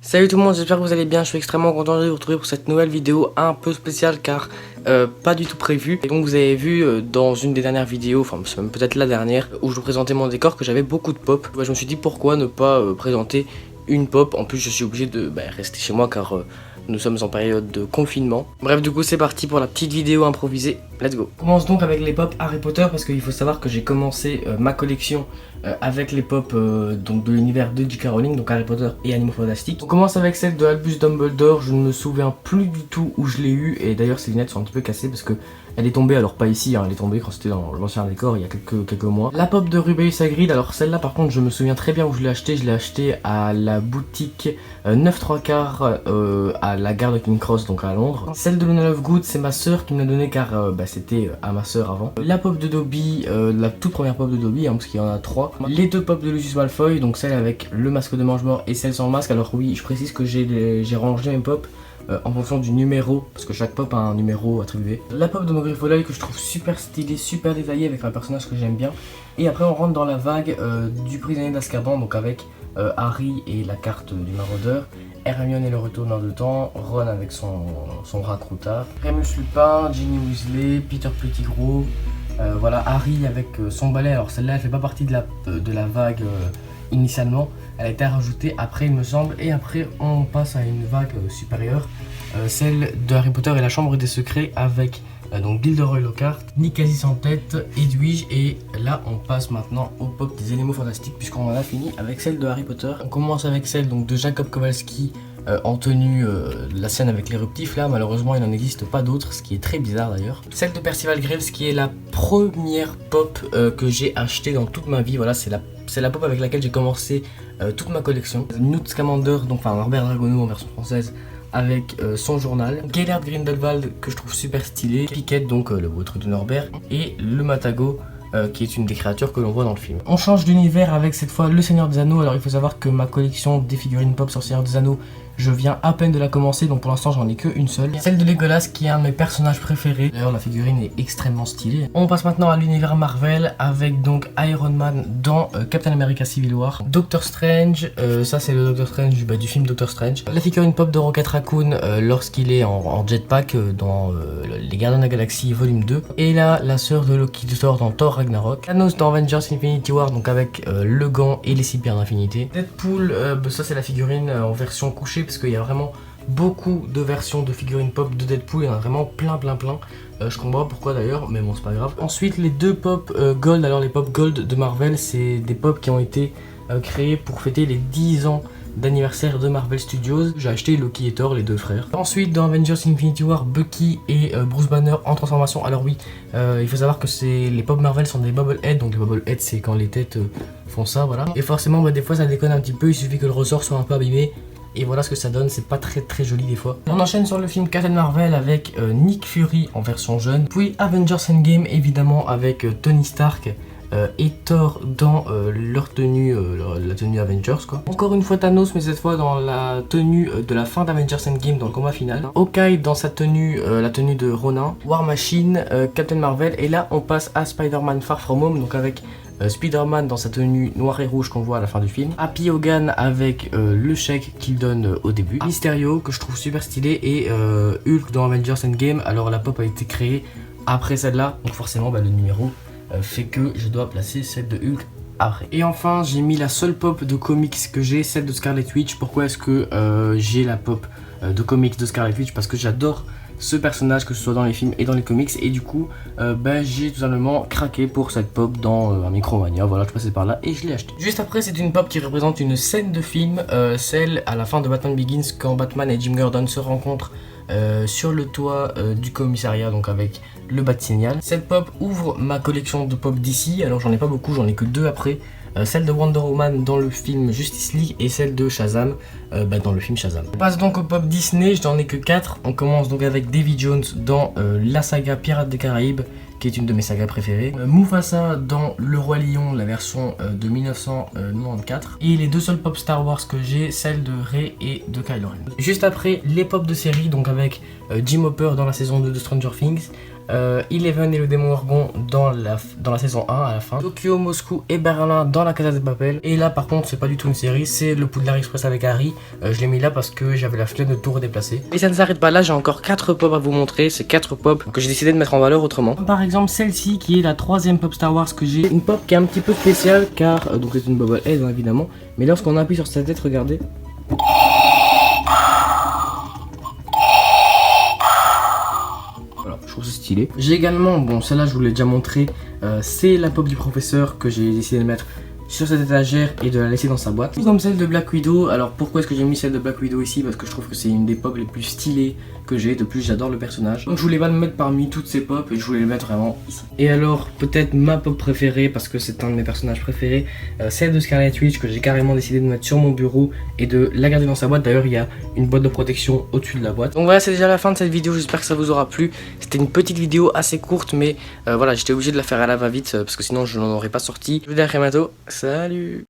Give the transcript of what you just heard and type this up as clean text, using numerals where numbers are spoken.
Salut tout le monde, j'espère que vous allez bien, je suis extrêmement content de vous retrouver pour cette nouvelle vidéo un peu spéciale car pas du tout prévue. Et donc vous avez vu dans une des dernières vidéos, enfin c'est même peut-être la dernière, où je vous présentais mon décor que j'avais beaucoup de pop. Je me suis dit pourquoi ne pas présenter une pop, en plus je suis obligé de rester chez moi car nous sommes en période de confinement. Bref, du coup c'est parti pour la petite vidéo improvisée, let's go. On commence donc avec les pop Harry Potter parce qu'il faut savoir que j'ai commencé ma collection avec les pop donc de l'univers de J.K. Rowling, donc Harry Potter et Animaux Fantastiques. On commence avec celle de Albus Dumbledore, je ne me souviens plus du tout où je l'ai eu et d'ailleurs ses lunettes sont un petit peu cassées parce que elle est tombée, alors pas ici, hein, elle est tombée quand c'était dans l'ancien décor il y a quelques mois. La pop de Rubeus Hagrid, alors celle-là par contre je me souviens très bien où je l'ai acheté à la boutique 9 3 quarts à la gare de King Cross, donc à Londres. Celle de Luna Lovegood, c'est ma soeur qui me l'a donnée car c'était à ma soeur avant. La pop de Dobby, la toute première pop de Dobby, hein, parce qu'il y en a 3. Les deux pop de Lucius Malfoy, donc celle avec le masque de mange-mort et celle sans masque. Alors oui, je précise que j'ai rangé mes pop en fonction du numéro, parce que chaque pop a un numéro attribué. La pop de Maugriffe que je trouve super stylée, super détaillée avec un personnage que j'aime bien. Et après on rentre dans la vague du prisonnier d'Azkaban, donc avec Harry et la carte du maraudeur, Hermione et le retourneur de temps, Ron avec son rat croutard, Remus Lupin, Ginny Weasley, Peter Pettigrew, voilà, Harry avec son balai. Alors celle-là elle fait pas partie de la vague initialement, elle a été rajoutée après il me semble, et après on passe à une vague supérieure, celle de Harry Potter et la chambre des secrets avec donc Gilderoy Lockhart, Nick Cazis en tête, Edwige, et là on passe maintenant au pop des Animaux Fantastiques puisqu'on en a fini avec celle de Harry Potter. On commence avec celle donc de Jacob Kowalski en tenue, la scène avec l'éruptif. Là malheureusement il n'en existe pas d'autres, ce qui est très bizarre d'ailleurs. Celle de Percival Graves qui est la première pop que j'ai achetée dans toute ma vie. Voilà, c'est la pop avec laquelle j'ai commencé toute ma collection. Newt Scamander, donc enfin Norbert Dragono en version française, avec son journal, Gellert Grindelwald que je trouve super stylé, Piquette donc le beau truc de Norbert, et le Matago qui est une des créatures que l'on voit dans le film. On change d'univers avec cette fois le Seigneur des Anneaux. Alors il faut savoir que ma collection des figurines pop sur le Seigneur des Anneaux, je viens à peine de la commencer, donc pour l'instant j'en ai qu'une seule. Celle de Legolas qui est un de mes personnages préférés. D'ailleurs la figurine est extrêmement stylée. On passe maintenant à l'univers Marvel avec donc Iron Man dans Captain America Civil War. Doctor Strange, ça c'est le Doctor Strange du film Doctor Strange. La figurine pop de Rocket Raccoon lorsqu'il est en jetpack dans Les Gardiens de la Galaxie volume 2. Et là la sœur de Loki Thor dans Thor Ragnarok. Thanos dans Avengers Infinity War, donc avec le gant et les 6 pierres d'infinité. Deadpool, ça c'est la figurine en version couchée parce qu'il y a vraiment beaucoup de versions de figurines pop de Deadpool, il y en a vraiment plein. Je comprends pas pourquoi d'ailleurs, mais bon c'est pas grave. Ensuite les deux pop gold, alors les pop gold de Marvel, c'est des pop qui ont été créés pour fêter les 10 ans d'anniversaire de Marvel Studios. J'ai acheté Loki et Thor, les deux frères. Ensuite dans Avengers Infinity War, Bucky et Bruce Banner en transformation. Alors oui, il faut savoir que les pop Marvel sont des bobbleheads, donc les bobbleheads c'est quand les têtes font ça, voilà. Et forcément des fois ça déconne un petit peu, il suffit que le ressort soit un peu abîmé. Et voilà ce que ça donne, c'est pas très joli des fois. On enchaîne sur le film Captain Marvel avec Nick Fury en version jeune. Puis Avengers Endgame évidemment avec Tony Stark et Thor dans leur tenue, la tenue Avengers quoi. Encore une fois Thanos, mais cette fois dans la tenue de la fin d'Avengers Endgame dans le combat final. Hawkeye dans sa tenue, la tenue de Ronin. War Machine, Captain Marvel, et là on passe à Spider-Man Far From Home, donc avec Spider-Man dans sa tenue noire et rouge qu'on voit à la fin du film. Happy Hogan avec le chèque qu'il donne au début. Mysterio que je trouve super stylé, et Hulk dans Avengers Endgame. Alors la pop a été créée après celle-là, donc forcément le numéro fait que je dois placer celle de Hulk après. Et enfin j'ai mis la seule pop de comics que j'ai, celle de Scarlet Witch. Pourquoi est-ce que j'ai la pop de comics de Scarlet Witch? Parce que j'adore ce personnage, que ce soit dans les films et dans les comics, et du coup j'ai tout simplement craqué pour cette pop dans un Micromania. Voilà, je passais par là et je l'ai acheté. Juste après c'est une pop qui représente une scène de film, celle à la fin de Batman Begins quand Batman et Jim Gordon se rencontrent sur le toit du commissariat, donc avec le Bat-Signal. Cette pop ouvre ma collection de pop d'ici, alors j'en ai pas beaucoup, j'en ai que 2 après. Celle de Wonder Woman dans le film Justice League et celle de Shazam dans le film Shazam. On passe donc au pop Disney, je n'en ai que 4. On commence donc avec Davy Jones dans la saga Pirates des Caraïbes, qui est une de mes sagas préférées. Mufasa dans Le Roi Lion, la version de 1994. Et les deux seules pop Star Wars que j'ai, celle de Rey et de Kylo Ren. Juste après, les pop de série, donc avec Jim Hopper dans la saison 2 de Stranger Things, Eleven et le démon Orgon dans la saison 1 à la fin. Tokyo, Moscou et Berlin dans la Casa de Papel. Et là par contre c'est pas du tout une série, c'est le Poudlard Express avec Harry. Je l'ai mis là parce que j'avais la flemme de tout redéplacer. Et ça ne s'arrête pas là, j'ai encore 4 pop à vous montrer. C'est 4 pop que j'ai décidé de mettre en valeur autrement. Par exemple celle-ci qui est la 3ème pop Star Wars que j'ai. Une pop qui est un petit peu spéciale car donc c'est une bobblehead hein, évidemment. Mais lorsqu'on appuie sur sa tête, regardez. Voilà, je trouve ça stylé. J'ai également, bon celle-là je vous l'ai déjà montré, c'est la pop du professeur que j'ai décidé de mettre sur cette étagère et de la laisser dans sa boîte. Tout comme celle de Black Widow. Alors pourquoi est-ce que j'ai mis celle de Black Widow ici? Parce que je trouve que c'est une des pop les plus stylées que j'ai. De plus j'adore le personnage. Donc je voulais pas le mettre parmi toutes ces pop et je voulais le mettre vraiment ici. Et alors peut-être ma pop préférée parce que c'est un de mes personnages préférés, celle de Scarlet Witch que j'ai carrément décidé de mettre sur mon bureau et de la garder dans sa boîte. D'ailleurs il y a une boîte de protection au-dessus de la boîte. Donc voilà, c'est déjà la fin de cette vidéo, j'espère que ça vous aura plu. C'était une petite vidéo assez courte mais voilà, j'étais obligé de la faire à la va-vite parce que sinon je n'en aurais pas sorti. Je vous dis à très bientôt, salut.